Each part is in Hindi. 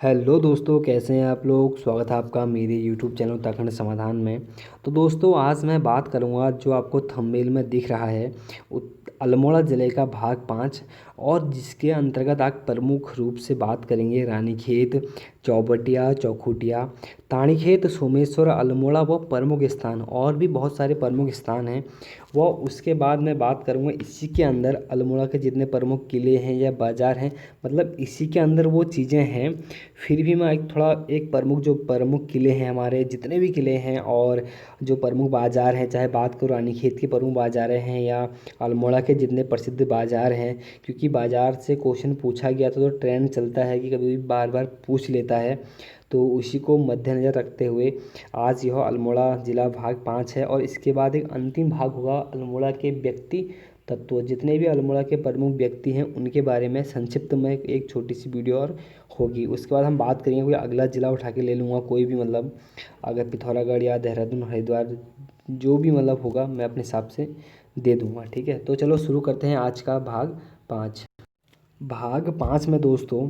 हेलो दोस्तों, कैसे हैं आप लोग। स्वागत है आपका मेरे यूट्यूब चैनल उत्तराखंड समाधान में। तो दोस्तों, आज मैं बात करूंगा जो आपको थंबनेल में दिख रहा है अल्मोड़ा ज़िले का भाग 5, और जिसके अंतर्गत आप प्रमुख रूप से बात करेंगे रानीखेत, चौबटिया, चौखुटिया, ताड़ीखेत, सोमेश्वर, अल्मोड़ा व प्रमुख स्थान, और भी बहुत सारे प्रमुख स्थान हैं। वह उसके बाद मैं बात करूंगा इसी के अंदर अल्मोड़ा के जितने प्रमुख किले हैं या बाज़ार हैं, मतलब इसी के अंदर वो चीज़ें हैं। फिर भी मैं एक प्रमुख जो प्रमुख किले हैं, हमारे जितने भी किले हैं और जो प्रमुख बाज़ार हैं, चाहे बात करूँ रानीखेत के प्रमुख बाज़ार हैं या अल्मोड़ा के जितने प्रसिद्ध बाज़ार हैं, क्योंकि बाज़ार से क्वेश्चन पूछा गया तो ट्रेंड चलता है कि कभी भी बार बार पूछ लेता है। तो उसी को मद्देनज़र रखते हुए आज यह अल्मोड़ा ज़िला भाग 5 है, और इसके बाद एक अंतिम भाग होगा अल्मोड़ा के व्यक्ति तत्व, जितने भी अल्मोड़ा के प्रमुख व्यक्ति हैं उनके बारे में संक्षिप्त में एक छोटी सी वीडियो और होगी। उसके बाद हम बात करेंगे, कोई अगला ज़िला उठा के ले लूँगा कोई भी, मतलब अगर पिथौरागढ़ या देहरादून, हरिद्वार, जो भी मतलब होगा मैं अपने हिसाब से दे दूँगा। ठीक है, तो चलो शुरू करते हैं आज का भाग 5। भाग 5 में दोस्तों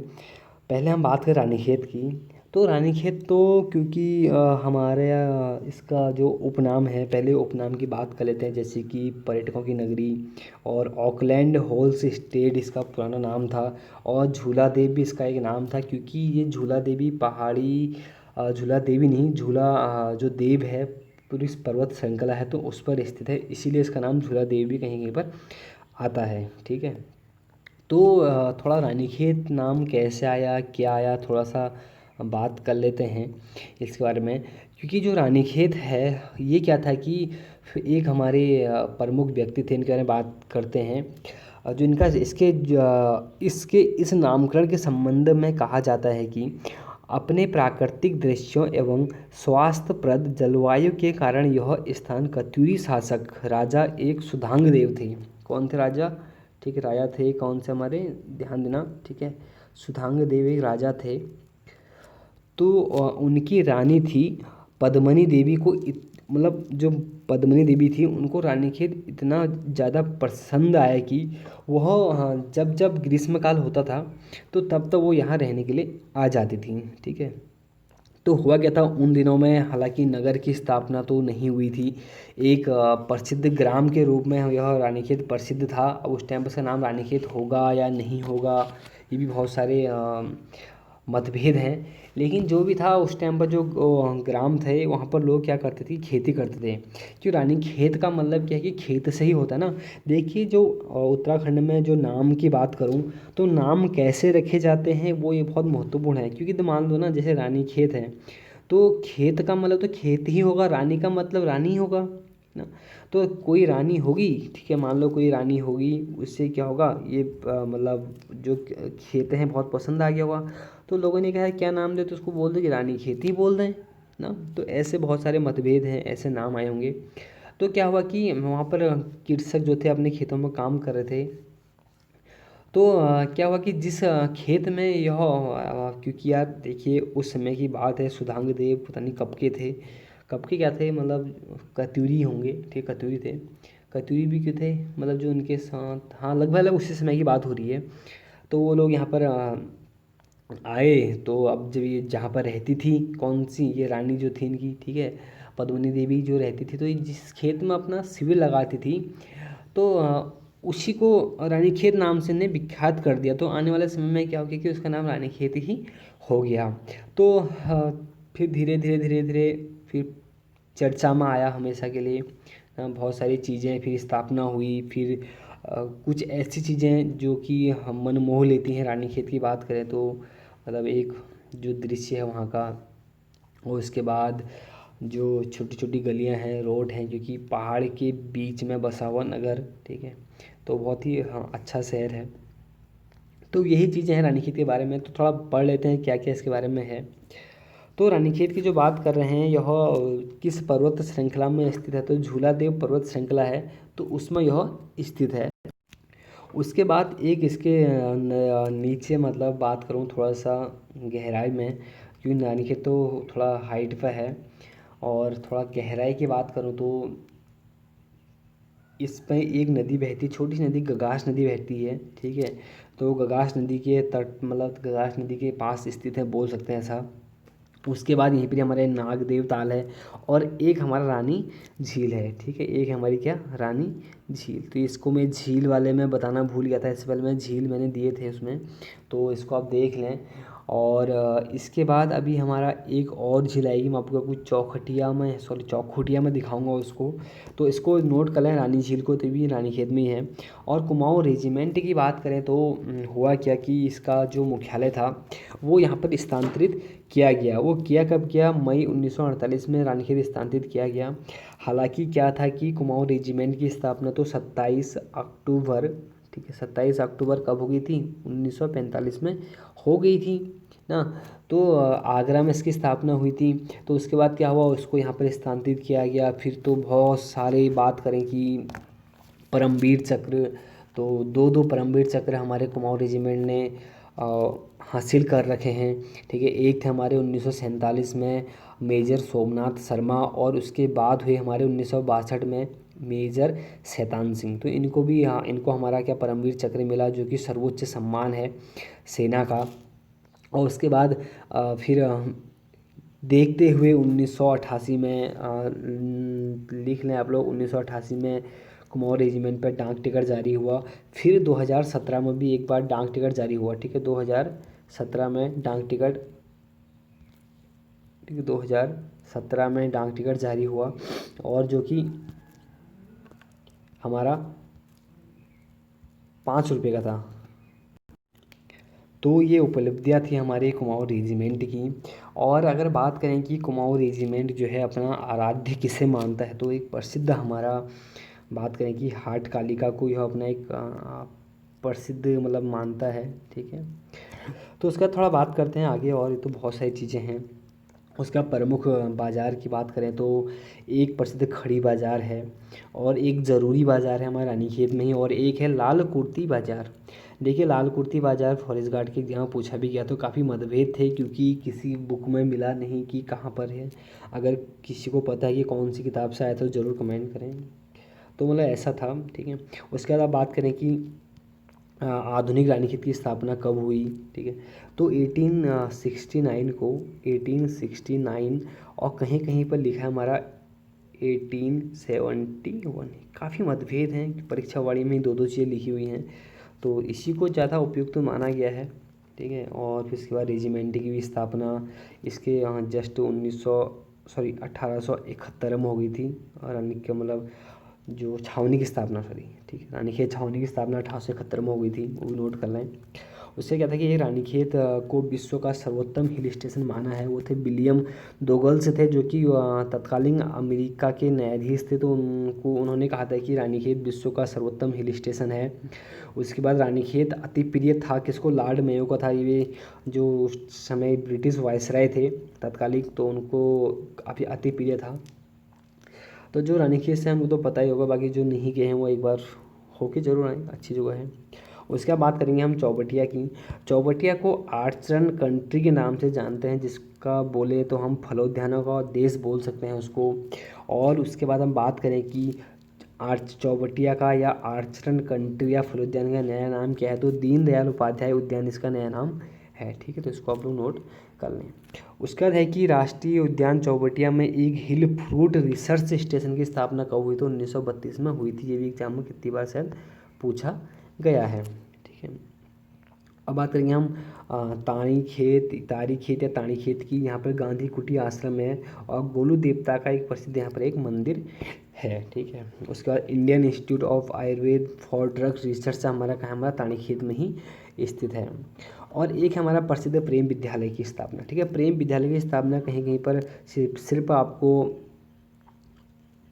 पहले हम बात करें रानीखेत की। तो रानीखेत तो क्योंकि हमारे इसका जो उपनाम है, पहले उपनाम की बात कर लेते हैं, जैसे कि पर्यटकों की नगरी और ऑकलैंड होल्स स्टेट इसका पुराना नाम था, और झूला देव भी इसका एक नाम था, क्योंकि ये झूला देवी पहाड़ी झूला देवी नहीं, झूला जो देव है पूरी पर्वत श्रृंखला है तो उस पर स्थित है, इसीलिए इसका नाम झूला देव भी कहीं कहीं पर आता है। ठीक है, तो थोड़ा रानीखेत नाम कैसे आया, क्या आया, थोड़ा सा बात कर लेते हैं इसके बारे में। क्योंकि जो रानीखेत है ये क्या था कि एक हमारे प्रमुख व्यक्ति थे, इनके बारे में बात करते हैं। जो इनका इसके इस नामकरण के संबंध में कहा जाता है कि अपने प्राकृतिक दृश्यों एवं स्वास्थ्यप्रद जलवायु के कारण यह स्थान कत्यूरी शासक राजा एक सुधांग देव थे। कौन थे राजा? ठीक है, राजा थे कौन से हमारे, ध्यान देना। ठीक है, सुधांग देव एक राजा थे। तो उनकी रानी थी पद्मनी देवी को मतलब जो पद्मनी देवी थी उनको रानीखेत इतना ज़्यादा पसंद आया कि वह जब जब ग्रीष्मकाल होता था तो तब वो यहाँ रहने के लिए आ जाती थी। ठीक है, तो हुआ क्या था उन दिनों में, हालांकि नगर की स्थापना तो नहीं हुई थी, एक प्रसिद्ध ग्राम के रूप में यह रानीखेत प्रसिद्ध था। अब उस टाइम पर इसका नाम रानीखेत होगा या नहीं होगा, ये भी बहुत सारे मतभेद हैं। लेकिन जो भी था उस टाइम पर जो ग्राम थे वहाँ पर लोग क्या करते थे, खेती करते थे। क्यों रानीखेत का मतलब क्या है कि खेत से ही होता है ना। देखिए, जो उत्तराखंड में जो नाम की बात करूँ तो नाम कैसे रखे जाते हैं वो ये बहुत महत्वपूर्ण है। क्योंकि तो मान लो ना, जैसे रानीखेत है तो खेत का मतलब तो खेत ही होगा, रानी का मतलब रानी ही होगा ना। तो कोई रानी होगी, ठीक है, मान लो कोई रानी होगी, उससे क्या होगा, ये मतलब जो खेत हैं बहुत पसंद आ गया होगा, तो लोगों ने कहा क्या नाम दे, तो उसको बोल दो कि रानी खेती बोल दें ना। तो ऐसे बहुत सारे मतभेद हैं, ऐसे नाम आए होंगे। तो क्या हुआ कि वहाँ पर कृषक जो थे अपने खेतों में काम कर रहे थे। तो क्या हुआ कि जिस खेत में यह क्योंकि यार देखिए उस समय की बात है, सुधांग देव पता नहीं कब के थे, कब के क्या थे, मतलब कत्यूरी होंगे, ठीक, कत्यूरी थे। कत्यूरी भी क्यों थे, मतलब जो उनके साथ, हाँ लगभग लगभग उसी समय की बात हो रही है। तो वो लोग यहाँ पर आए। तो अब जब ये जहाँ पर रहती थी, कौन सी ये रानी जो थी इनकी, ठीक है, पद्मिनी देवी जो रहती थी, तो ये जिस खेत में अपना शिविर लगाती थी, तो उसी को रानीखेत नाम से ने विख्यात कर दिया। तो आने वाले समय में क्या हो गया कि उसका नाम रानीखेत ही हो गया। तो फिर धीरे धीरे धीरे धीरे फिर चर्चा में आया हमेशा के लिए। बहुत सारी चीज़ें फिर स्थापना हुई, फिर कुछ ऐसी चीज़ें जो कि हम मन मोह लेती हैं। रानीखेत की बात करें तो मतलब एक जो दृश्य है वहाँ का, और उसके बाद जो छोटी छोटी गलियाँ हैं, रोड हैं, क्योंकि पहाड़ के बीच में बसा हुआ नगर, ठीक है, तो बहुत ही हाँ अच्छा शहर है। तो यही चीज़ें हैं रानीखेत के बारे में, तो थोड़ा पढ़ लेते हैं क्या क्या इसके बारे में है। तो रानीखेत की जो बात कर रहे हैं, यह किस पर्वत श्रृंखला में स्थित है, तो झूला देव पर्वत श्रृंखला है, तो उसमें यह स्थित है। उसके बाद एक इसके नीचे मतलब बात करूँ थोड़ा सा गहराई में, क्योंकि रानीखेत तो थोड़ा हाइट पर है, और थोड़ा गहराई की बात करूँ तो इस पे एक नदी बहती, छोटी सी नदी गगास नदी बहती है, ठीक है। तो गगास नदी के तट मतलब गगास नदी के पास स्थित है, बोल सकते हैं ऐसा। उसके बाद यहीं पर हमारे नागदेव ताल है और एक हमारा रानी झील है, ठीक है। एक हमारी क्या रानी झील। तो इसको मैं झील वाले में बताना भूल गया था, इससे पहले मैं झील मैंने दिए थे उसमें, तो इसको आप देख लें। और इसके बाद अभी हमारा एक और झील आएगी, मैं आपको कुछ चौखुटिया में दिखाऊंगा उसको। तो इसको नोट कर लें, रानी झील को, तो भी रानीखेत में ही है। और कुमाऊँ रेजिमेंट की बात करें तो हुआ क्या कि इसका जो मुख्यालय था वो यहाँ पर स्थानांतरित किया गया। वो किया कब किया? मई 1948 में रानीखेत स्थानांतरित किया गया। हालांकि क्या था कि कुमाऊँ रेजिमेंट की स्थापना तो 27 अक्टूबर, ठीक है, 27 अक्टूबर कब हो गई थी? 1945 में हो गई थी ना। तो आगरा में इसकी स्थापना हुई थी। तो उसके बाद क्या हुआ, उसको यहाँ पर स्थानांतरित किया गया। फिर तो बहुत सारे बात करें कि परमवीर चक्र, तो दो दो परमवीर चक्र हमारे कुमाऊँ रेजिमेंट ने हासिल कर रखे हैं, ठीक है। एक थे हमारे 1947 में मेजर सोमनाथ शर्मा, और उसके बाद हुए हमारे 1962 में मेजर शैतान सिंह। तो इनको भी, हाँ, इनको हमारा क्या परमवीर चक्र मिला, जो कि सर्वोच्च सम्मान है सेना का। और उसके बाद फिर देखते हुए 1988 में लिख लें आप लोग, 1988 में कुमाऊँ रेजिमेंट पर डाक टिकट जारी हुआ। फिर 2017 में भी एक बार डाक टिकट जारी हुआ, ठीक है। 2017 में डाक टिकट, ठीक है, 2017 में डाक टिकट जारी हुआ, और जो कि हमारा 5 रुपये का था। तो ये उपलब्धियाँ थी हमारे कुमाऊँ रेजिमेंट की। और अगर बात करें कि कुमाऊँ रेजिमेंट जो है अपना आराध्य किसे मानता है, तो एक प्रसिद्ध हमारा बात करें कि हाट कालिका को यह अपना एक प्रसिद्ध मतलब मानता है, ठीक है। तो उसका थोड़ा बात करते हैं आगे, और ये तो बहुत सारी चीज़ें हैं। उसका प्रमुख बाज़ार की बात करें तो एक प्रसिद्ध खड़ी बाज़ार है, और एक ज़रूरी बाज़ार है हमारे रानीखेत में ही, और एक है लाल कुर्ती बाज़ार। देखिए, लाल कुर्ती बाज़ार फॉरेस्ट गार्ड के एग्जाम पूछा भी गया तो काफ़ी मतभेद थे, क्योंकि किसी बुक में मिला नहीं कि कहाँ पर है। अगर किसी को पता है कि कौन सी किताब से आया तो ज़रूर कमेंट करें। तो मतलब ऐसा था, ठीक है। उसके बाद आप बात करें कि आधुनिक रानीखेत की स्थापना कब हुई, ठीक है। तो 1869 को, 1869, और कहीं कहीं पर लिखा है हमारा 1871। काफ़ी मतभेद हैं, परीक्षा वाड़ी में दो दो चीज़ें लिखी हुई हैं, तो इसी को ज़्यादा उपयुक्त माना गया है, ठीक है। और फिर इसके बाद रेजिमेंट की भी स्थापना इसके यहाँ जस्ट 1871 में हो गई थी। और रानी के मतलब जो छावनी की स्थापना, सॉरी, ठीक है, रानीखेत छावनी की स्थापना 1871 में हो गई थी, वो भी नोट कर लें। उससे क्या था कि ये रानीखेत को विश्व का सर्वोत्तम हिल स्टेशन माना है। वो थे विलियम डोगल्स थे, जो कि तत्कालीन अमेरिका के न्यायाधीश थे। तो उन्होंने कहा था कि रानीखेत विश्व का सर्वोत्तम हिल स्टेशन है। उसके बाद रानीखेत अति प्रिय था किसको? लॉर्ड मेयो को था। ये जो उस समय ब्रिटिश वायसराय थे तत्कालिक, तो उनको काफ़ी अति प्रिय था। तो जो रानीखेत से हमको तो पता ही होगा, बाकी जो नहीं गए हैं वो एक बार होके ज़रूर आए, अच्छी जगह है। उसके बाद बात करेंगे हम चौबटिया की। चौबटिया को आर्चरन कंट्री के नाम से जानते हैं, जिसका बोले तो हम फलोद्यानों का देश बोल सकते हैं उसको। और उसके बाद हम बात करें कि चौबटिया का या आर्चरन कंट्री या फलोद्यान का नया नाम क्या है, तो दीनदयाल उपाध्याय उद्यान इसका नया नाम है, ठीक है। तो इसको आप लोग नोट कर लें। उसका है कि राष्ट्रीय उद्यान चौबटिया में एक हिल फ्रूट रिसर्च स्टेशन की स्थापना कब हुई? तो 1932 में हुई थी। ये भी एग्जाम में कितनी बार शायद पूछा गया है, ठीक है। अब बात करेंगे हम तारी खेत या ताड़ी खेत की। यहाँ पर गांधी कुटी आश्रम है, और गोलू देवता का एक प्रसिद्ध यहाँ पर एक मंदिर है, ठीक है। उसके बाद Indian institute of Ayurveda for drugs research हमारा कहाँ, हमारा ताड़ी खेत में ही स्थित है। और एक हमारा प्रसिद्ध प्रेम विद्यालय की स्थापना, ठीक है। प्रेम विद्यालय की स्थापना कहीं कहीं पर सिर्फ आपको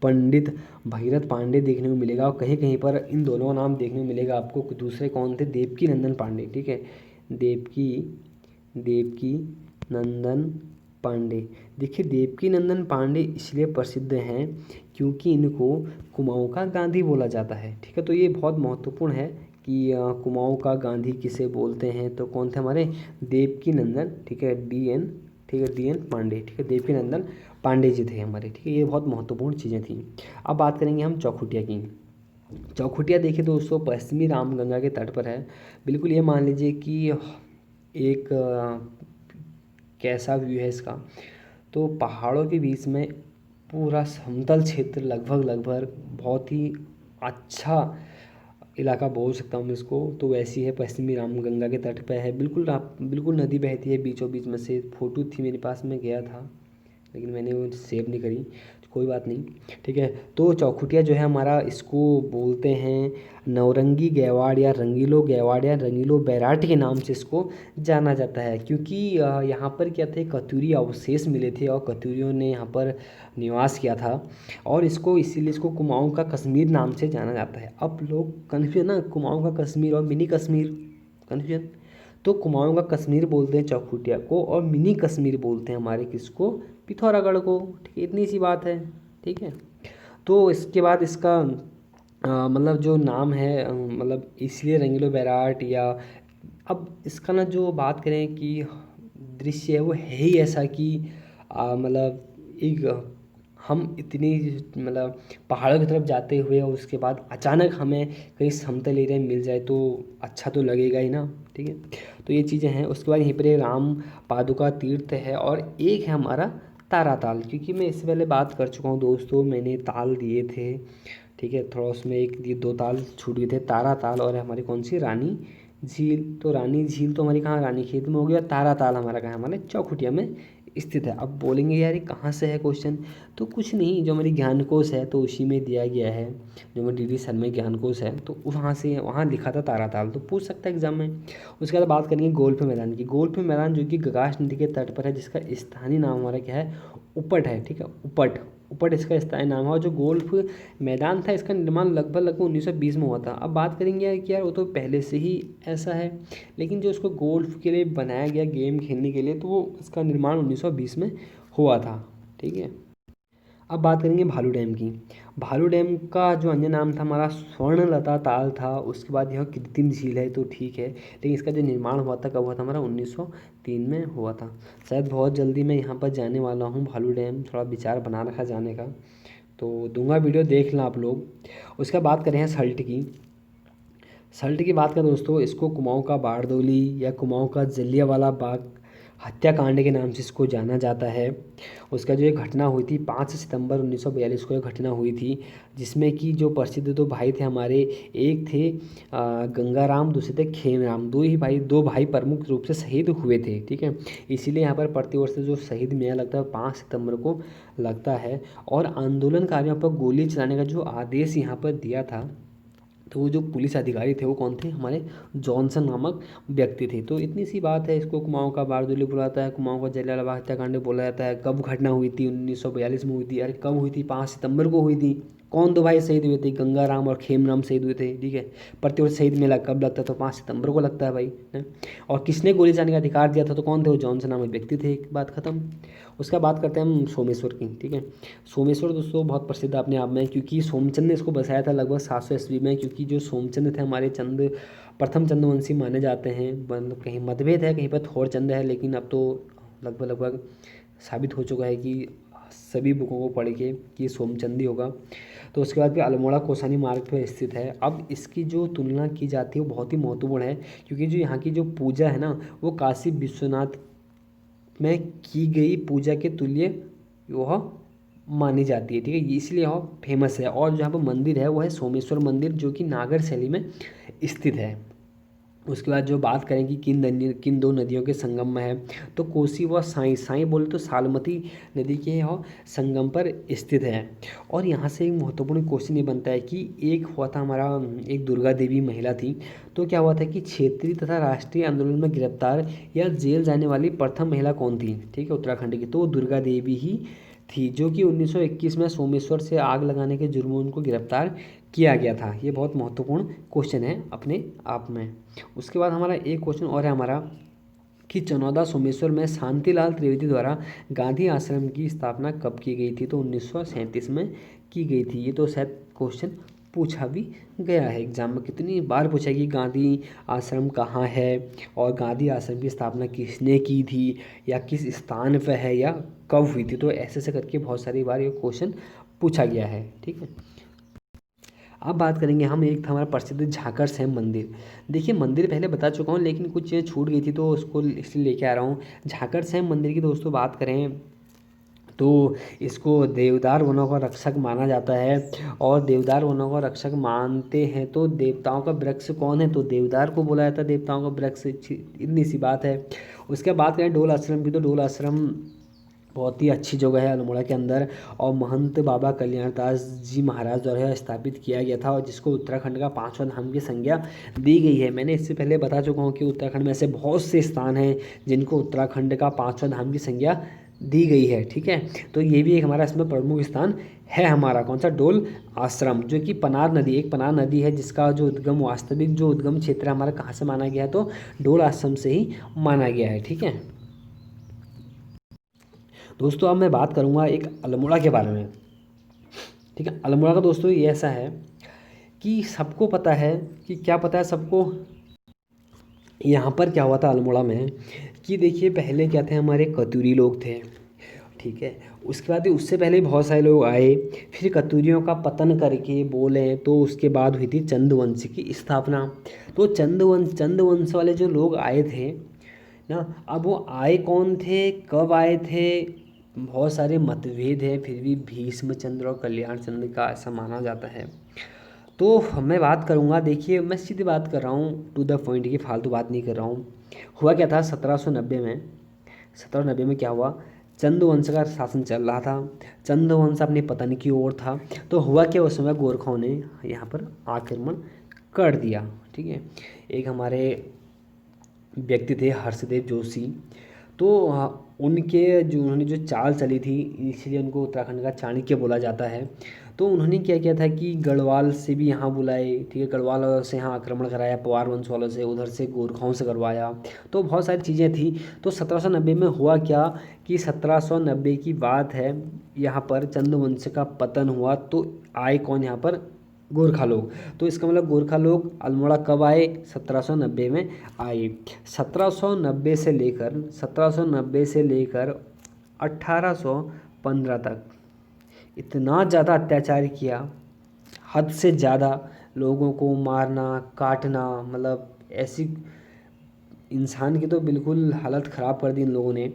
पंडित भगीरथ पांडे देखने को मिलेगा, और कहीं कहीं पर इन दोनों का नाम देखने को मिलेगा आपको। दूसरे कौन थे? देवकी नंदन पांडे, ठीक है। देवकी नंदन पांडे। देखिए, देवकी नंदन पांडे इसलिए प्रसिद्ध हैं क्योंकि इनको कुमाऊँ का गांधी बोला जाता है, ठीक है। तो ये बहुत महत्वपूर्ण है कि कुमाऊँ का गांधी किसे बोलते हैं, तो कौन थे हमारे? देवकी नंदन, ठीक है, डी एन पांडे, ठीक है। देवकी नंदन पांडे जी थे हमारे, ठीक है। ये बहुत महत्वपूर्ण चीज़ें थी। अब बात करेंगे हम चौखुटिया की। चौखुटिया देखिए दोस्तों, पश्चिमी रामगंगा के तट पर है। बिल्कुल ये मान लीजिए कि एक कैसा व्यू है इसका, तो पहाड़ों के बीच में पूरा समतल क्षेत्र, लगभग लगभग बहुत ही अच्छा इलाका बोल सकता हूँ मैं इसको। तो वैसी है, पश्चिमी रामगंगा के तट पे है, बिल्कुल नदी बहती है बीचों बीच में से। फ़ोटो थी मेरे पास, मैं गया था लेकिन मैंने वो सेव नहीं करी, कोई बात नहीं, ठीक है। तो चौखुटिया जो है हमारा, इसको बोलते हैं नौरंगी गैवाड़ या रंगीलो बैराट के नाम से इसको जाना जाता है, क्योंकि यहाँ पर क्या थे, कतूरी अवशेष मिले थे और कतूरियों ने यहाँ पर निवास किया था, और इसको इसीलिए इसको कुमाऊँ का कश्मीर नाम से जाना जाता है। अब लोग कन्फ्यूजन ना, कुमाऊँ का कश्मीर और मिनी कश्मीर, कन्फ्यूजन। तो कुमाऊँ का कश्मीर बोलते हैं चौखुटिया को, और मिनी कश्मीर बोलते हैं हमारे किसको, पिथौरागढ़ को, ठीक है, इतनी सी बात है, ठीक है। तो इसके बाद इसका मतलब जो नाम है, मतलब इसलिए रंगीलो बैराट, या अब इसका ना जो बात करें कि दृश्य है वो है ही ऐसा कि मतलब एक हम इतनी मतलब पहाड़ों की तरफ जाते हुए और उसके बाद अचानक हमें कहीं समतल एरिया मिल जाए तो अच्छा तो लगेगा ही ना, ठीक है। तो ये चीज़ें हैं। उसके बाद यहीं पर राम पादुका तीर्थ है, और एक है हमारा तारा ताल, क्योंकि मैं इससे पहले बात कर चुका हूँ दोस्तों, मैंने ताल दिए थे, ठीक है, थोड़ा उसमें एक ये 2 ताल छूट गए थे, तारा ताल और हमारी कौन सी, रानी झील। तो रानी झील तो हमारी कहाँ, रानीखेत में हो गया, तारा ताल हमारा कहाँ, हमारे चौखुटिया में स्थित है। अब बोलेंगे यार ये कहाँ से है क्वेश्चन, तो कुछ नहीं, जो हमारी ज्ञानकोश है तो उसी में दिया गया है, जो मेरी डी सर में ज्ञानकोश है तो वहाँ से, वहाँ लिखा था तारा ताल, तो पूछ सकता है एग्जाम में। उसके बाद बात करेंगे गोल्फ मैदान की। गोल्फ मैदान जो कि गगाश नदी के तट पर है, जिसका स्थानीय नाम हमारा क्या है, उपट है, ठीक है, उपट। उपट इसका स्थायी नाम है। और जो गोल्फ मैदान था इसका निर्माण लगभग लगभग 1920 में हुआ था। अब बात करेंगे यार कि यार वो तो पहले से ही ऐसा है, लेकिन जो उसको गोल्फ के लिए बनाया गया, गेम खेलने के लिए, तो वो इसका निर्माण 1920 में हुआ था, ठीक है। अब बात करेंगे भालू डैम की। भालू डैम का जो अन्य नाम था हमारा स्वर्णलता ताल था। उसके बाद यह कृत्रिम झील है, तो ठीक है, लेकिन इसका जो निर्माण हुआ था कब हुआ था हमारा, 1903 में हुआ था। शायद बहुत जल्दी मैं यहाँ पर जाने वाला हूँ भालू डैम, थोड़ा विचार बना रखा जाने का, तो दूंगा वीडियो, देख लें आप लोग। उसके बाद बात करें हैं सल्ट की। सल्ट की बात करें दोस्तों, इसको कुमाऊँ का बारदोली या कुमाऊँ का जलियांवाला बाग हत्याकांड के नाम से इसको जाना जाता है। उसका जो एक घटना हुई थी 5 सितंबर 1942 को, एक घटना हुई थी जिसमें कि जो प्रसिद्ध 2 भाई थे हमारे, एक थे गंगाराम, दूसरे थे खेमराम, 2 भाई प्रमुख रूप से शहीद हुए थे, ठीक है। इसीलिए यहाँ पर प्रतिवर्ष जो शहीद मेला लगता है 5 सितंबर को लगता है। और आंदोलनकारियों पर गोली चलाने का जो आदेश यहाँ पर दिया था, तो वो जो पुलिस अधिकारी थे वो कौन थे, हमारे जॉनसन नामक व्यक्ति थे। तो इतनी सी बात है। इसको कुमाऊँ का बारदोली बोला जाता है, कुमाऊँ का जलियांवाला बाग हत्याकांड बोला जाता है। कब घटना हुई थी, 1942 में हुई थी। अरे कब हुई थी, 5 सितंबर को हुई थी। कौन 2 भाई शहीद हुए थे, गंगाराम और खेमराम शहीद हुए थे, ठीक है। प्रतिवर्ष शहीद मेला कब लगता है, तो 5 सितंबर को लगता है भाई, है। और किसने गोली चलाने का अधिकार दिया था, तो कौन थे, वो जॉनसन नामक व्यक्ति थे। एक बात खत्म। उसका बात करते हैं हम सोमेश्वर की, ठीक है। सोमेश्वर दोस्तों बहुत प्रसिद्ध अपने आप में, क्योंकि सोमचंद ने इसको बसाया था लगभग 700 ईस्वी में, क्योंकि जो सोमचंद थे हमारे प्रथम चंद्रवंशी माने जाते हैं। मतलब कहीं मतभेद है, कहीं पर थोड़ चंद है, लेकिन अब तो लगभग लगभग साबित हो चुका है कि सभी बुकों को पढ़ के कि सोमचंद ही होगा। तो उसके बाद फिर अल्मोड़ा कौसानी मार्ग पर स्थित है। अब इसकी जो तुलना की जाती है वो बहुत ही महत्वपूर्ण है, क्योंकि जो यहाँ की जो पूजा है ना, वो काशी विश्वनाथ में की गई पूजा के तुल्य वह मानी जाती है, ठीक है, इसलिए वह फेमस है। और जहाँ पर मंदिर है वो है सोमेश्वर मंदिर, जो कि नागर शैली में स्थित है। उसके बाद जो बात करें कि किन 2 नदियों के संगम में है, तो कोसी व साई, साई बोले तो सालमती नदी के यह संगम पर स्थित है। और यहाँ से एक महत्वपूर्ण क्वेश्चन ये बनता है कि एक हुआ था हमारा, एक दुर्गा देवी महिला थी, तो क्या हुआ था कि क्षेत्रीय तथा राष्ट्रीय आंदोलन में गिरफ्तार या जेल जाने वाली प्रथम महिला कौन थी, ठीक है, उत्तराखंड की, तो वो दुर्गा देवी ही थी, जो कि 1921 में सोमेश्वर से आग लगाने के जुर्म में उनको गिरफ्तार किया गया था। ये बहुत महत्वपूर्ण क्वेश्चन है अपने आप में। उसके बाद हमारा एक क्वेश्चन और है हमारा कि चनौदा सोमेश्वर में शांतिलाल त्रिवेदी द्वारा गांधी आश्रम की स्थापना कब की गई थी, तो 1937 में की गई थी। ये तो शायद क्वेश्चन पूछा भी गया है एग्जाम में, कितनी बार पूछा है कि गांधी आश्रम कहाँ है और गांधी आश्रम की स्थापना किसने की थी, या किस स्थान पर है, या कब हुई थी। तो ऐसे ऐसे करके बहुत सारी बार ये क्वेश्चन पूछा गया है, ठीक है। अब बात करेंगे हम, एक था हमारा प्रसिद्ध झाकर सैम मंदिर। देखिए मंदिर पहले बता चुका हूँ लेकिन कुछ चीज़ें छूट गई थी तो उसको इसलिए लेके आ रहा हूँ। झाकर सैम मंदिर की दोस्तों बात करें तो इसको देवदार वनों का रक्षक माना जाता है। और देवदार वनों का रक्षक मानते हैं तो देवताओं का वृक्ष कौन है, तो देवदार को बोला जाता है देवताओं का वृक्ष, इतनी सी बात है। उसके बाद करें डोल आश्रम की, तो डोल आश्रम बहुत ही अच्छी जगह है अल्मोड़ा के अंदर, और महंत बाबा कल्याण दास जी महाराज द्वारा स्थापित किया गया था, और जिसको उत्तराखंड का पांचवा धाम की संज्ञा दी गई है। मैंने इससे पहले बता चुका हूँ कि उत्तराखंड में ऐसे बहुत से स्थान हैं जिनको उत्तराखंड का पांचवा धाम की संज्ञा दी गई है, ठीक है। तो ये भी एक हमारा इसमें प्रमुख स्थान है हमारा, कौन सा, डोल आश्रम, जो कि पनार नदी, एक पनार नदी है जिसका जो उद्गम, वास्तविक जो उद्गम क्षेत्र हमारा कहाँ से माना गया है, तो डोल आश्रम से ही माना गया है, ठीक है। दोस्तों अब मैं बात करूँगा एक अल्मोड़ा के बारे में, ठीक है। अल्मोड़ा का दोस्तों ये ऐसा है कि सबको पता है कि, क्या पता है सबको, यहाँ पर क्या हुआ था अल्मोड़ा में कि देखिए पहले क्या थे, हमारे कतूरी लोग थे, ठीक है। उसके बाद उससे पहले बहुत सारे लोग आए, फिर कतूरियों का पतन करके बोले तो उसके बाद हुई थी चंदवंश की स्थापना। तो चंदवंश वाले जो लोग आए थे ना, अब वो आए कौन थे, कब आए थे, बहुत सारे मतभेद हैं, फिर भी भीष्मचंद्र और कल्याण चंद्र का ऐसा माना जाता है। तो मैं बात करूँगा, देखिए मैं सीधी बात कर रहा हूँ, टू द पॉइंट की, फालतू बात नहीं कर रहा हूँ। हुआ क्या था 1790 में, 1790 में क्या हुआ, चंदवंश का शासन चल रहा था, चंदवंश अपने पतन की ओर था। तो हुआ क्या, उस समय गोरखाओं ने यहाँ पर आक्रमण कर दिया, ठीक है। एक हमारे व्यक्ति थे हर्षदेव जोशी, तो उनके जो, उन्होंने जो चाल चली थी, इसलिए उनको उत्तराखंड का चाणक्य बोला जाता है। तो उन्होंने क्या किया था कि गढ़वाल से भी यहाँ बुलाए, ठीक है, गढ़वाल से यहाँ आक्रमण कराया, पवार वंश वालों से, उधर से गोरखाओं से करवाया, तो बहुत सारी चीज़ें थी। तो 1790 में हुआ क्या कि 1790 की बात है, यहाँ पर चंद्रवंश का पतन हुआ, तो आए कौन यहाँ पर, गोरखा लोग। तो इसका मतलब गोरखा लोग अल्मोड़ा कब आए, 1790 में आए। 1790 से लेकर 1815 तक इतना ज़्यादा अत्याचार किया, हद से ज़्यादा, लोगों को मारना काटना, मतलब ऐसी इंसान की तो बिल्कुल हालत ख़राब कर दी इन लोगों ने,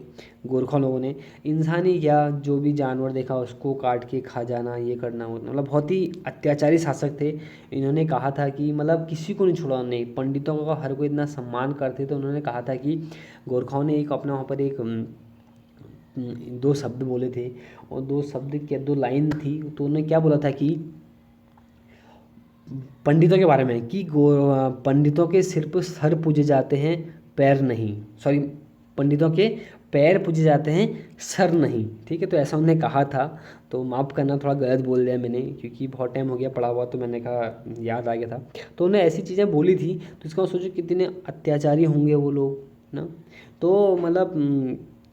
गोरखा लोगों ने। इंसान ही क्या, जो भी जानवर देखा उसको काट के खा जाना, ये करना, मतलब बहुत ही अत्याचारी शासक थे। इन्होंने कहा था कि मतलब किसी को नहीं छोड़ा, नहीं, पंडितों का हर कोई इतना सम्मान करते, तो उन्होंने कहा था कि गोरखाओं ने एक अपना वहाँ पर एक दो शब्द बोले थे, और दो शब्द क्या, दो लाइन थी, तो उन्होंने क्या बोला था कि पंडितों के बारे में कि पंडितों के सिर्फ सर पूजे जाते हैं, पैर नहीं, सॉरी, पंडितों के पैर पूजे जाते हैं, सर नहीं, ठीक है। तो ऐसा उन्होंने कहा था, तो माफ़ करना थोड़ा गलत बोल दिया मैंने, क्योंकि बहुत टाइम हो गया पढ़ा हुआ, तो मैंने कहा याद आ गया था। तो उन्होंने ऐसी चीज़ें बोली थी, तो इसका सोचो कितने अत्याचारी होंगे वो लोग ना। तो मतलब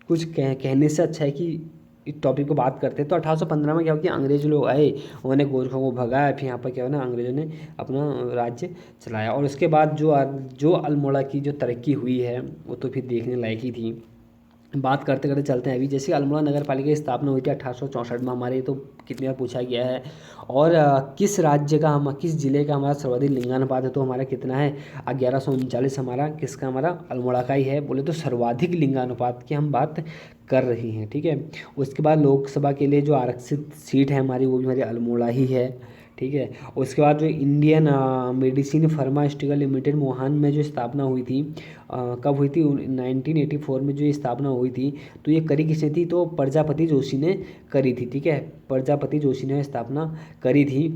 कुछ कहने से अच्छा है कि इस टॉपिक को बात करते हैं। तो 1815 में क्या हो कि अंग्रेज लोग आए, उन्होंने गोरखों को भगाया, फिर यहाँ पर क्या हुआ ना, अंग्रेजों ने अपना राज्य चलाया। और उसके बाद जो अल्मोड़ा की जो तरक्की हुई है वो तो फिर देखने लायक ही थी। बात करते करते चलते हैं अभी, जैसे अल्मोड़ा नगर पालिका की स्थापना हुई थी 1864 में, हमारे तो कितनी बार पूछा गया है। और किस राज्य का, हम किस जिले का हमारा सर्वाधिक लिंगानुपात है, तो हमारा कितना है, 1139 हमारा किसका, हमारा अल्मोड़ा का ही है। बोले तो सर्वाधिक लिंगानुपात की हम बात कर रही हैं, ठीक है। उसके बाद लोकसभा के लिए जो आरक्षित सीट है हमारी, वो भी हमारी अल्मोड़ा ही है, ठीक है। उसके बाद जो Indian medicine pharmaceutical limited Mohan में जो स्थापना हुई थी, कब हुई थी, 1984 में जो ये स्थापना हुई थी, तो ये करी किसने थी, तो प्रजापति जोशी ने करी थी, ठीक है। प्रजापति जोशी ने स्थापना करी थी।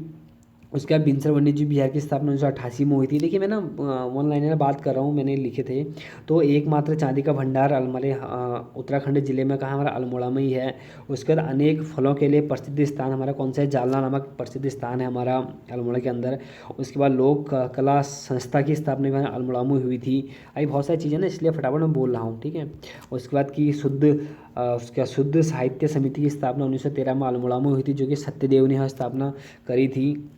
उसके बाद बिनसर वन्यजीव विहार की स्थापना 1988 में हुई थी। देखिए मैं ना वन लाइनर बात कर रहा हूँ, मैंने लिखे थे। तो एकमात्र चांदी का भंडार हमारे उत्तराखंड जिले में कहाँ, हमारा अल्मोड़ा में ही है। उसके बाद अनेक फलों के लिए प्रसिद्ध स्थान हमारा कौन सा है, जालना नामक प्रसिद्ध स्थान है हमारा अल्मोड़ा के अंदर। उसके बाद लोक कला संस्था की स्थापना भी अल्मोड़ा में हुई थी। अभी बहुत सारी चीज़ें ना, इसलिए फटाफट मैं बोल रहा हूँ, ठीक है। उसके बाद की उसका शुद्ध साहित्य समिति की स्थापना 1913 में अल्मोड़ा में हुई थी, जो कि सत्यदेव ने यहाँ स्थापना करी थी।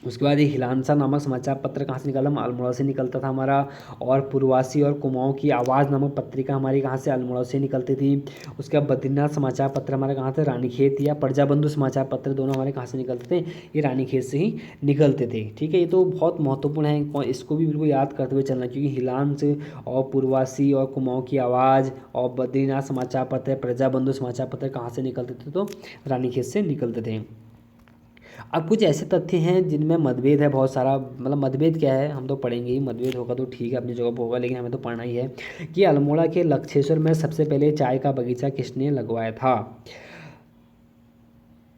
उसके बाद ये हिलांसा नामक समाचार पत्र कहाँ से निकला? अल्मोड़ा से निकलता था हमारा। और पूर्वासी और कुमाऊं की आवाज़ नामक पत्रिका हमारी कहाँ से? अल्मोड़ा से निकलती थी। उसके बाद बद्रीनाथ समाचार पत्र हमारे कहाँ से? रानीखेत या प्रजाबंधु समाचार पत्र दोनों हमारे कहाँ से निकलते थे? ये रानीखेत से ही निकलते थे। ठीक है, ये तो बहुत महत्वपूर्ण है, इसको भी बिल्कुल याद करते हुए चलना, क्योंकि हिलांस और पूर्वासी और कुमाऊं की आवाज़ और बद्रीनाथ समाचार पत्र, प्रजाबंधु समाचार पत्र कहाँ से निकलते थे? तो रानीखेत से निकलते थे। अब कुछ ऐसे तथ्य हैं जिनमें मतभेद है बहुत सारा, मतलब मतभेद क्या है हम तो पढ़ेंगे ही, मतभेद होगा तो ठीक है अपनी जगह पर होगा, लेकिन हमें तो पढ़ना ही है कि अल्मोड़ा के लक्षेश्वर में सबसे पहले चाय का बगीचा किसने लगवाया था?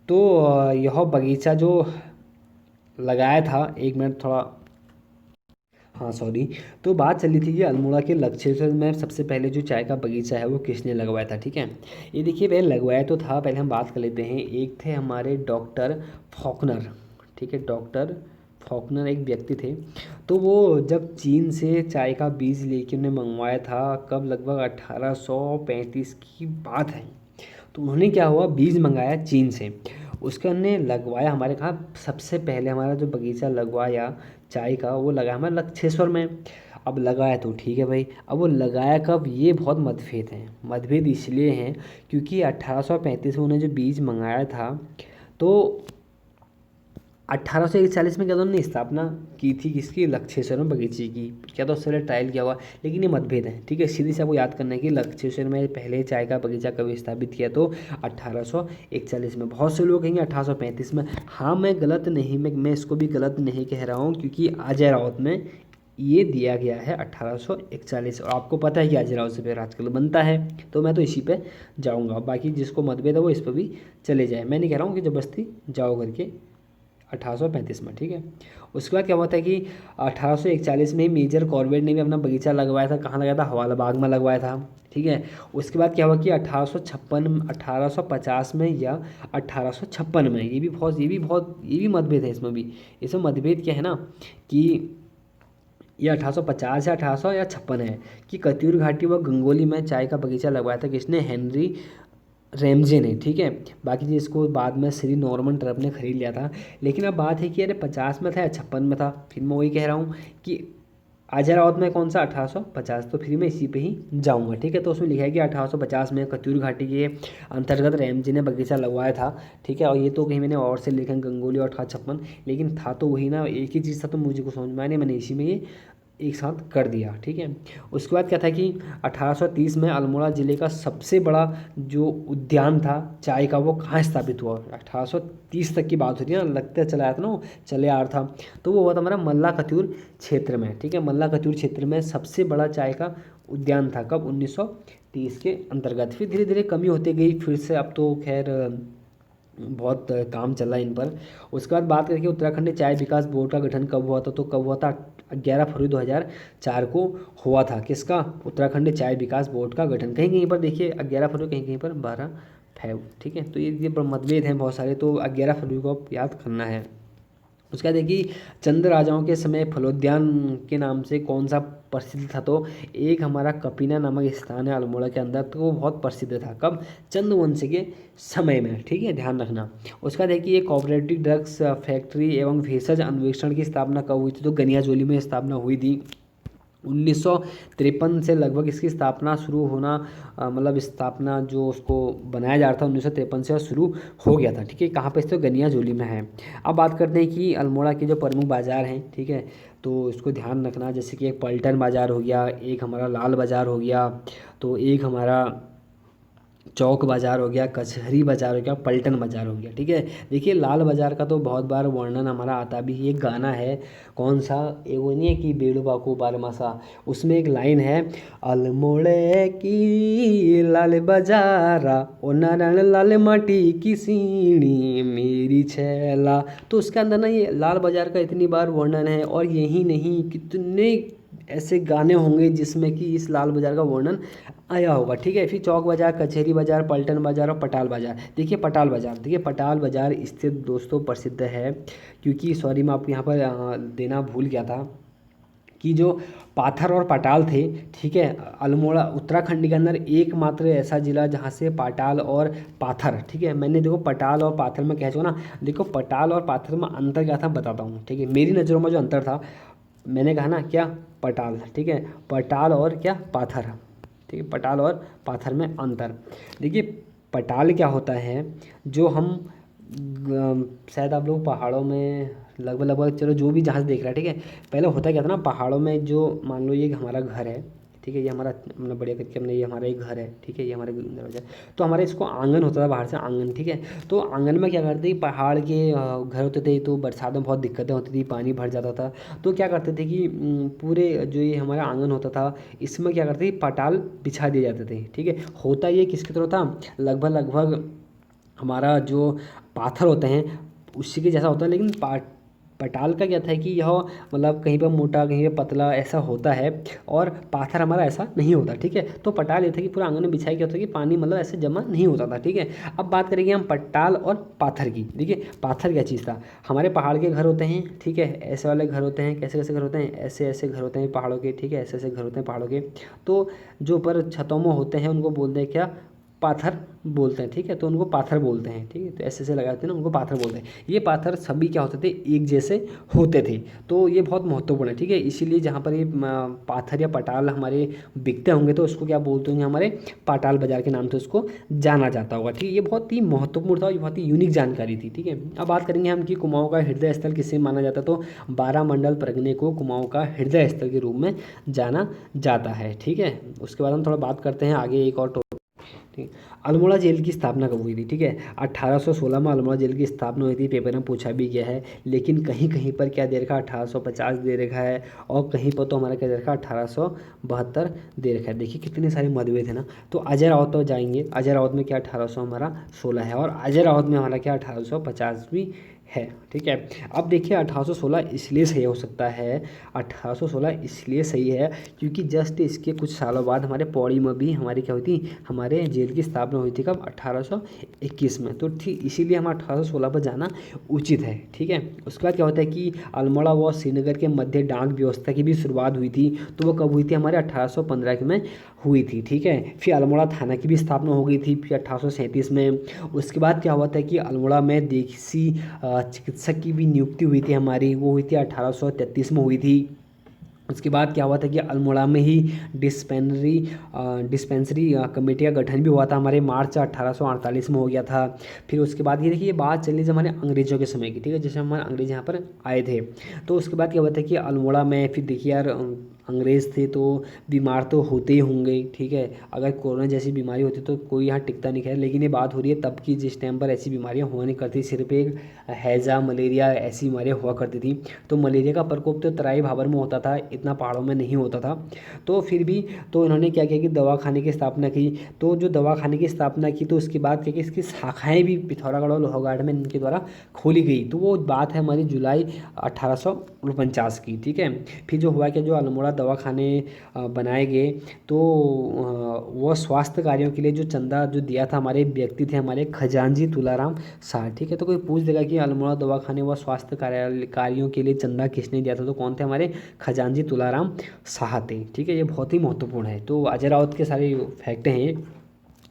तो यह बगीचा जो लगाया था, एक मिनट थोड़ा, हाँ सॉरी, तो बात चली थी कि अल्मोड़ा के लक्षेश्वर में सबसे पहले जो चाय का बगीचा है वो किसने लगवाया था। ठीक है, ये देखिए पहले लगवाया तो था, पहले हम बात कर लेते हैं। एक थे हमारे डॉक्टर फॉकनर। ठीक है, डॉक्टर फॉकनर एक व्यक्ति थे। तो वो जब चीन से चाय का बीज लेके उन्हें मंगवाया था, कब? लगभग 1835 की बात है। तो उन्होंने क्या हुआ, बीज मंगाया चीन से, उसका उन्होंने लगवाया हमारे कहाँ? सबसे पहले हमारा जो बगीचा लगवाया चाय का वो लगाया हमारे लक्षेश्वर में। अब लगाया तो ठीक है भाई, अब वो लगाया कब? ये बहुत मतभेद हैं। मतभेद इसलिए हैं क्योंकि 1835 में उन्हें जो बीज मंगाया था, तो 1841 में क्या था, उन्होंने स्थापना की थी किसकी? लक्षेश्वर में बगीचे की। क्या तो उससे ट्रायल किया हुआ, लेकिन ये मतभेद है। ठीक है, सीधे से आपको याद करना है कि लक्षेश्वर में पहले चाय का बगीचा कभी स्थापित किया? तो 1841 में। बहुत से लोग कहेंगे 1835 में। हाँ, मैं गलत नहीं, मैं इसको भी गलत नहीं कह रहा हूँ, क्योंकि अजय राउत में ये दिया गया है 1841, और आपको पता है कि अजय राउत से फिर आजकल बनता है, तो मैं तो इसी पे जाऊँगा। बाकी जिसको मतभेद है वो इस पर भी चले जाए, मैं नहीं कह रहा हूँ कि ज़बरदस्ती जाओ करके 1835 में। ठीक है, उसके बाद क्या हुआ था कि 1841 में मेजर कॉर्बेट ने भी अपना बगीचा लगवाया था। कहाँ लगाया था? हवाला बाग में लगवाया था। ठीक है, उसके बाद क्या हुआ कि 1850 में या 1856 में, ये भी मतभेद है इसमें भी। इसमें मतभेद क्या है ना कि ये 1850 या 1800 या 56 है कि कतियूर घाटी व गंगोली में चाय का बगीचा लगवाया था किसने? हेनरी रैमजे ने। ठीक है, बाकी जी इसको बाद में श्री नॉर्मन ट्रप ने खरीद लिया था। लेकिन अब बात है कि अरे 50 में था या 56 में था, फिर मैं वही कह रहा हूँ कि अजय राउत में कौन सा? 1850, तो फिर मैं इसी पे ही जाऊँगा। ठीक है, तो उसमें लिखा है कि 1850 में कत्यूर घाटी के अंतर्गत रैमजी ने बगीचा लगवाया था। ठीक है, और ये तो कहीं मैंने और से लिखा है गंगोली और 1856, लेकिन था तो वही ना, एक ही चीज़ था, तो मुझे को समझ में आया नहीं, मैंने इसी में ये एक साथ कर दिया। ठीक है, उसके बाद क्या था कि 1830 में अल्मोड़ा ज़िले का सबसे बड़ा जो उद्यान था चाय का वो कहाँ स्थापित हुआ? 1830 तक की बात होती है ना, लगता चला आया था ना, चले आ रहा था, तो वो हुआ था हमारा मल्ला कत्यूर क्षेत्र में। ठीक है, मल्ला कत्यूर क्षेत्र में सबसे बड़ा चाय का उद्यान था। कब? 1930 के अंतर्गत। फिर धीरे धीरे कमी होती गई, फिर से अब तो खैर बहुत काम चल रहा है इन पर। उसके बाद बात करके उत्तराखंड चाय विकास बोर्ड का गठन कब हुआ था? तो कब हुआ था? 11 फरवरी 2004 को हुआ था। किसका? उत्तराखंड चाय विकास बोर्ड का गठन। कहीं कहीं पर देखिए 11 फरवरी, कहीं कहीं पर 12 फरवरी। ठीक है, तो ये मतभेद हैं बहुत सारे, तो 11 फरवरी को आप याद करना है। उसके बाद देखिए चंद राजाओं के समय फलोद्यान के नाम से कौन सा प्रसिद्ध था? तो एक हमारा कपिना नामक स्थान है अल्मोड़ा के अंदर, तो वो बहुत प्रसिद्ध था। कब? चंद वंश के समय में। ठीक है, ध्यान रखना। उसका देखिए एक कोऑपरेटिव ड्रग्स फैक्ट्री एवं भेषज अन्वेषण की स्थापना कब हुई थी? तो गनियाजोली में स्थापना हुई थी 1953 से। लगभग इसकी स्थापना शुरू होना, मतलब स्थापना जो उसको बनाया जा रहा था 1953 से शुरू हो गया था। ठीक है, कहाँ पे? तो गनियाजोली में है। अब बात करते हैं कि अल्मोड़ा के जो प्रमुख बाज़ार हैं, ठीक है, तो इसको ध्यान रखना, जैसे कि एक पलटन बाज़ार हो गया, एक हमारा लाल बाज़ार हो गया, तो एक हमारा चौक बाज़ार हो गया, कचहरी बाज़ार हो गया, पलटन बाज़ार हो गया। ठीक है, देखिए लाल बाज़ार का तो बहुत बार वर्णन हमारा आता भी, एक गाना है, कौन सा? ये वो नहीं है कि बेड़ुबा को बारमासा, उसमें एक लाइन है, अल्मोड़े की लाल बाजारा ओ नारायण लाल माटी की सीढ़ी मेरी छैला। तो उसके अंदर ना ये लाल बाज़ार का इतनी बार वर्णन है, और यही नहीं कितने ऐसे गाने होंगे जिसमें कि इस लाल बाज़ार का वर्णन आया होगा। ठीक है, फिर चौक बाज़ार, कचहरी बाज़ार, पलटन बाज़ार और पटाल बाज़ार। देखिए पटाल बाज़ार, देखिए पटाल बाज़ार स्थित दोस्तों प्रसिद्ध है, क्योंकि सॉरी मैं आपको यहाँ पर देना भूल गया था कि जो पाथर और पाटाल थे, ठीक है, अल्मोड़ा उत्तराखंड के अंदर एकमात्र ऐसा ज़िला जहाँ से पाटाल और पाथर, ठीक है, मैंने देखो पटाल और पाथर में कह चुका ना, देखो पटाल और पाथर में अंतर क्या था बताता हूँ, ठीक है, मेरी नज़रों में जो अंतर था, मैंने कहा ना क्या, पटाल, ठीक है, पटाल और क्या, पाथर, ठीक है, पटाल और पाथर में अंतर। देखिए पटाल क्या होता है, जो हम शायद आप लोग पहाड़ों में लगभग लगभग, चलो जो भी जहाँ से देख रहा है, ठीक है, पहले होता क्या था ना, पहाड़ों में जो मान लो ये हमारा घर है, ठीक है, ये हमारा, हमने बढ़िया करके हमने, ये हमारा एक घर है, ठीक है, ये हमारा दरवाजा है, तो हमारे इसको आंगन होता था बाहर से, आंगन, ठीक है, तो आंगन में क्या करते थे, पहाड़ के घर होते थे, तो बरसात में बहुत दिक्कतें होती थी, पानी भर जाता था, तो क्या करते थे कि पूरे जो ये हमारा आंगन होता था, इसमें क्या करते थे, पटाल बिछा दिए जाते थे, ठीक है। होता ये किसकी तरह था, लगभग लगभग हमारा जो पाथर होते हैं उसी के जैसा होता है, लेकिन पटाल का क्या था कि यह मतलब कहीं पर मोटा कहीं पर पतला ऐसा होता है, और पाथर हमारा ऐसा नहीं होता, ठीक है। तो पटाल ये था कि पूरा आंगन में बिछाया, क्या होता है कि पानी मतलब ऐसे जमा नहीं होता था, ठीक है। अब बात करेंगे हम पटाल और पाथर की। देखिए पाथर क्या चीज़ था, हमारे पहाड़ के घर होते हैं, ठीक है, ऐसे वाले घर होते हैं, कैसे कैसे घर होते हैं, ऐसे ऐसे घर होते हैं पहाड़ों के, ठीक है, ऐसे ऐसे घर होते हैं पहाड़ों के, तो जो ऊपर छतों में होते हैं उनको बोलते हैं क्या, पाथर बोलते हैं, ठीक है, तो उनको पाथर बोलते हैं, ठीक है, तो ऐसे ऐसे लगाते हैं ना, उनको पाथर बोलते हैं। ये पाथर सभी क्या होते थे, एक जैसे होते थे, तो ये बहुत महत्वपूर्ण है, ठीक है। इसीलिए जहाँ पर ये पाथर या पटाल हमारे बिकते होंगे तो उसको क्या बोलते होंगे, हमारे पाटाल बाजार के नाम से उसको जाना जाता होगा, ठीक है। ये बहुत ही महत्वपूर्ण था और ये बहुत ही यूनिक जानकारी थी, ठीक है। अब बात करेंगे हम कि कुमाऊँ का हृदय स्थल किसे माना जाता है, तो 12 मंडल परगने को कुमाऊँ का हृदय स्थल के रूप में जाना जाता है, ठीक है। उसके बाद हम थोड़ा बात करते हैं आगे एक और, ठीक। अल्मोड़ा जेल की स्थापना कब हुई थी, ठीक है, 1816 में अल्मोड़ा जेल की स्थापना हुई थी, पेपर में पूछा भी गया है, लेकिन कहीं कहीं पर क्या दे रखा है, 1850 दे रखा है, और कहीं पर तो हमारा क्या दे रखा है, 1872 दे रखा है। देखिए कितने सारे मतभेद है ना। तो अजय राउत तो जाएंगे, अजय राउत में क्या 1800 हमारा 16 है, और अजय राउत में हमारा क्या 1850 भी है, ठीक है। अब देखिए 1816 इसलिए सही हो सकता है, 1816 इसलिए सही है क्योंकि जस्ट इसके कुछ सालों बाद हमारे पौड़ी में भी हमारी क्या हुई थी, हमारे जेल की स्थापना हुई थी, कब, 1821 में, तो ठीक इसीलिए हम 1816 पर जाना उचित है, ठीक है। उसके बाद क्या होता है कि अल्मोड़ा व श्रीनगर के मध्य डाक व्यवस्था की भी शुरुआत हुई थी, तो वो कब हुई थी, हमारे 1815 में हुई थी, ठीक है। फिर अल्मोड़ा थाना की भी स्थापना हो गई थी फिर 1837 में। उसके बाद क्या हुआ था कि अल्मोड़ा में देसी चिकित्सक की भी नियुक्ति हुई थी हमारी, वो हुई थी 1833 में हुई थी। उसके बाद क्या हुआ था कि अल्मोड़ा में ही डिस्पेंसरी कमेटी का गठन भी हुआ था, हमारे मार्च 1848 में हो गया था। फिर उसके बाद ये देखिए ये बात चली जब हमारे अंग्रेज़ों के समय की, ठीक है, जैसे हमारे अंग्रेज़ यहाँ पर आए थे, तो उसके बाद क्या हुआ था कि अल्मोड़ा में फिर देखिए यार अंग्रेज़ थे तो बीमार तो होते ही होंगे, ठीक है, अगर कोरोना जैसी बीमारी होती तो कोई यहाँ टिकता नहीं, खैर, लेकिन ये बात हो रही है तब की जिस टाइम पर ऐसी बीमारियाँ हुआ नहीं करती, सिर्फ एक हैज़ा मलेरिया ऐसी बीमारियाँ हुआ करती थी। तो मलेरिया का प्रकोप तो तराई भाबर में होता था, इतना पहाड़ों में नहीं होता था। तो फिर भी तो इन्होंने क्या किया कि दवाखाने की स्थापना की, तो जो दवाखाने की स्थापना की तो उसके बाद क्या कि इसकी शाखाएँ भी पिथौरागढ़ और लोहाघाट में इनके द्वारा खोली गई, तो वो बात है हमारी जुलाई 1849 की, ठीक है। फिर जो हुआ कि जो अल्मोड़ा दवाखाने बनाए गए, तो वो स्वास्थ्य कार्यों के लिए जो चंदा जो दिया था हमारे व्यक्ति थे, हमारे खजांची तुलाराम शाह, ठीक है। तो कोई पूछ देगा कि अल्मोड़ा दवाखाने व स्वास्थ्य कार्यों के लिए चंदा किसने दिया था, तो कौन थे, हमारे खजांची तुलाराम शाह थे, ठीक है। ये बहुत ही महत्वपूर्ण है, तो अजय राउत के सारे फैक्ट हैं।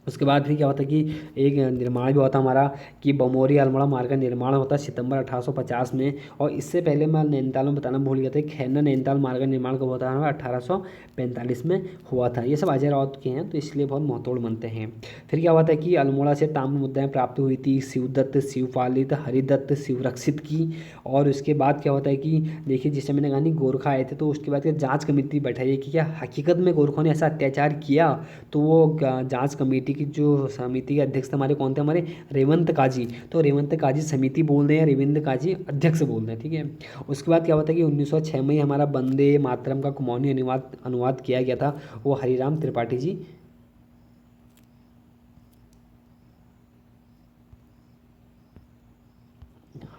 उसके बाद फिर क्या होता है कि एक निर्माण भी होता हमारा कि बमोरी अल्मोड़ा मार्ग का निर्माण होता है सितंबर 1850 में, और इससे पहले मैं नैनीताल में बताना भूल गया था, खैरना नैनीताल मार्ग का निर्माण कब होता है, 1845 में हुआ था। ये सब अजय राउत के हैं तो इसलिए बहुत महत्वपूर्ण बनते हैं। फिर क्या हुआ था कि अल्मोड़ा से ताम्र मुद्राएं प्राप्त हुई थी, शिवदत्त, शिवपालित, हरिदत्त, शिवरक्षित की, और उसके बाद क्या होता है कि देखिए जिससे मैंने कहा नहीं गोरखा आए थे, तो उसके बाद जांच कमेटी बैठाई कि क्या हकीकत में गोरखों ने ऐसा अत्याचार किया, तो वो जांच कमेटी की जो समिति के अध्यक्ष हमारे कौन थे, हमारे रेवंत काजी, तो रेवंत काजी समिति बोल रहे हैं, रेवंत काजी अध्यक्ष बोल रहे हैं, ठीक है। उसके बाद क्या होता है कि 1906 में ही हमारा वंदे मातरम का कुमाऊनी अनुवाद किया गया था, वो हरिराम त्रिपाठी जी,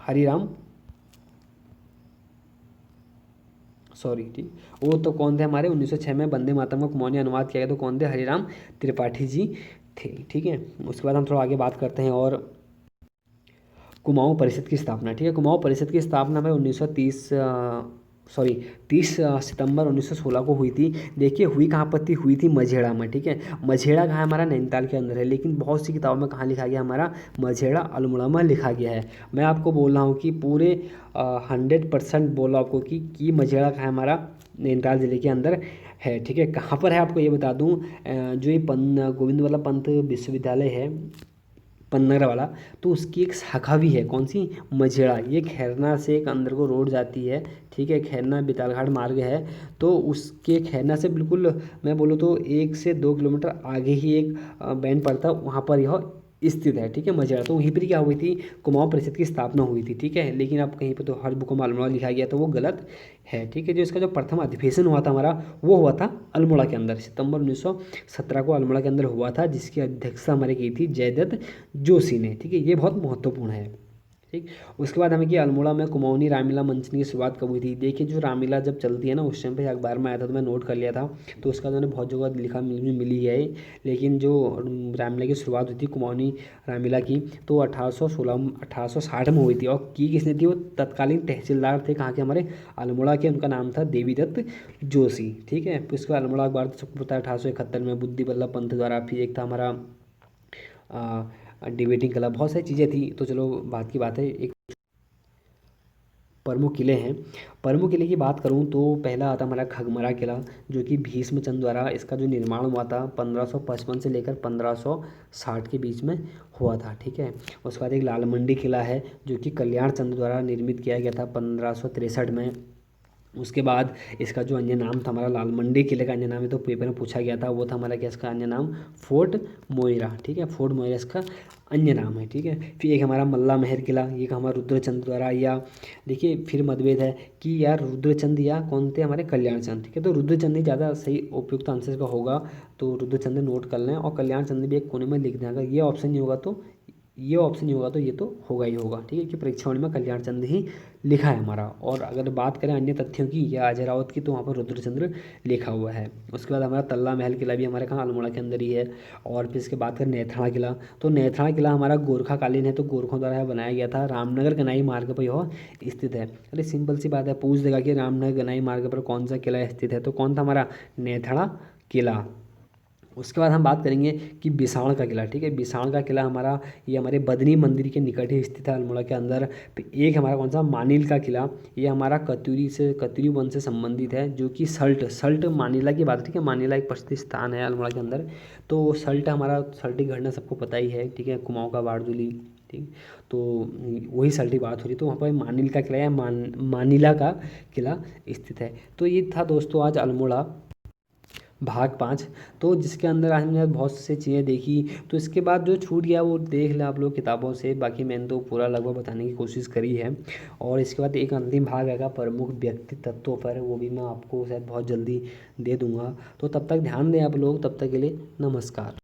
हरिराम, सॉरी, ठीक, वो तो कौन थे हमारे 1906 में वंदे मातरम का कुमाऊनी अनुवाद किया गया, तो कौन थे, हरिराम त्रिपाठी जी थे, ठीक है। उसके बाद हम थोड़ा आगे बात करते हैं, और कुमाऊं परिषद की स्थापना, ठीक है, कुमाऊं परिषद की स्थापना में 1930 सॉरी 30 सितंबर 1916 को हुई थी। देखिए हुई कहाँ पर थी, हुई थी मझेड़ा में, ठीक है। मझेड़ा कहाँ हमारा नैनीताल के अंदर है, लेकिन बहुत सी किताबों में कहाँ लिखा गया हमारा, मझेड़ा अल्मोड़ा में लिखा गया है। मैं आपको बोल रहा हूँ कि पूरे 100% बोल रहा हूँ आपको कि मझेड़ा कहाँ है हमारा, नैनीताल ज़िले के अंदर है, ठीक है। कहाँ पर है आपको ये बता दूँ, जो ये गोविंद वल्लभ पंत विश्वविद्यालय है पन्नगरा वाला, तो उसकी एक शाखा भी है, कौन सी, मझेड़ा। ये खैरना से एक अंदर को रोड जाती है, ठीक है, खैरना बेतालघाट मार्ग है। तो उसके खैरना से बिल्कुल मैं बोलूँ तो 1 से 2 किलोमीटर आगे ही एक बैंड पड़ता है, वहाँ पर यह स्थित है, ठीक है, मझेड़ा। तो वहीं पर क्या हुई थी, कुमाऊं परिषद की स्थापना हुई थी, ठीक है। लेकिन अब कहीं पर तो हर बुक में अल्मोड़ा लिखा गया, तो वो गलत है, ठीक है। जो इसका जो प्रथम अधिवेशन हुआ था हमारा, वो हुआ था अल्मोड़ा के अंदर, सितंबर 1917 को अल्मोड़ा के अंदर हुआ था, जिसकी अध्यक्षता हमारी की थी जयदत्त जोशी ने, ठीक है। ये बहुत महत्वपूर्ण है, ठीक। उसके बाद हमें कि अल्मोड़ा में कुमाऊनी रामलीला मंचन की शुरुआत कब हुई थी। देखिए जो रामलीला जब चलती है ना, उस टाइम पे अखबार में आया था, तो मैं नोट कर लिया था, तो उसका मैंने बहुत जगह लिखा मिली है। लेकिन जो रामलीला की शुरुआत हुई थी कुमाऊनी रामलीला की, तो 1860 में हुई थी। और की किसने थी, वो तत्कालीन तहसीलदार थे कहाँ के, हमारे अल्मोड़ा के। उनका नाम था देवीदत्त जोशी, ठीक है। उसके बाद अल्मोड़ा अखबार तो सबको पता है 1871 में बुद्धि बल्लभ पंत द्वारा। फिर एक था हमारा डिबेटिंग क्लब, बहुत सारी चीज़ें थी। तो चलो बात की बात है, एक प्रमुख किले हैं। प्रमुख किले की बात करूं तो पहला आता हमारा खगमरा किला, जो कि भीष्मचंद द्वारा इसका जो निर्माण हुआ था 1555 से लेकर 1560 के बीच में हुआ था, ठीक है। उसके बाद एक लाल मंडी किला है, जो कि कल्याण चंद द्वारा निर्मित किया गया था 1563 में। उसके बाद इसका जो अन्य नाम था हमारा, लाल मंडी किले का अन्य नाम है, तो पेपर में पूछा गया था, वो था हमारा क्या, इसका अन्य नाम फोर्ट मोइरा, ठीक है। फोर्ट मोइरा इसका अन्य नाम है, ठीक है। फिर एक हमारा मल्ला महर किला, ये हमारा रुद्रचंद द्वारा, या देखिए फिर मतभेद है कि यार रुद्रचंद या कौन थे, हमारे कल्याण चंद, ठीक है। तो रुद्रचंद ही ज़्यादा सही उपयुक्त आंसर का होगा, तो रुद्रचंद नोट कर लें। और कल्याण चंद भी एक कोने में लिख दें, अगर ये ऑप्शन नहीं होगा तो ये ऑप्शन नहीं होगा, तो ये तो होगा ही होगा, ठीक है, कि परीक्षावली में कल्याण चंद ही लिखा है हमारा। और अगर बात करें अन्य तथ्यों की या अजय रावत की, तो वहाँ पर रुद्रचंद्र लिखा हुआ है। उसके बाद हमारा तल्ला महल किला भी हमारे कहाँ, अल्मोड़ा के अंदर ही है। और फिर इसके बाद करें नेथाड़ा किला, तो नेथाड़ा किला हमारा गोरखाकालीन है, तो गोरखों द्वारा यह बनाया गया था, रामनगर गनाई मार्ग पर यह स्थित है। अरे सिंपल सी बात है, पूछ देगा कि रामनगर गनाई मार्ग पर कौन सा किला स्थित है, तो कौन था हमारा, नेथाड़ा किला। उसके बाद हम बात करेंगे कि बिसाण का किला, ठीक है। बिसाण का किला हमारा, ये हमारे बदनी मंदिर के निकट ही स्थित है अल्मोड़ा के अंदर। फिर एक हमारा कौन सा, मानिल का किला, ये हमारा कतूरी वन से संबंधित है, जो कि सल्ट मानिला की बात है, ठीक है। मानिला एक प्रसिद्ध स्थान है अल्मोड़ा के अंदर। तो सल्ट हमारा, सल्ट की घटना सबको पता ही है, ठीक है, कुमाऊँ का बारदुली, ठीक। तो वही सल्ट की बात हो रही, तो वहाँ पर मानिल का किला या मानिला का किला स्थित है। तो ये था दोस्तों आज अल्मोड़ा भाग 5, तो जिसके अंदर आज हमने बहुत सी चीज़ें देखी। तो इसके बाद जो छूट गया वो देख लें आप लोग किताबों से, बाकी मैंने तो पूरा लगभग बताने की कोशिश करी है। और इसके बाद एक अंतिम भाग आएगा प्रमुख व्यक्ति तत्वों पर, वो भी मैं आपको शायद बहुत जल्दी दे दूँगा। तो तब तक ध्यान दें आप लोग, तब तक के लिए नमस्कार।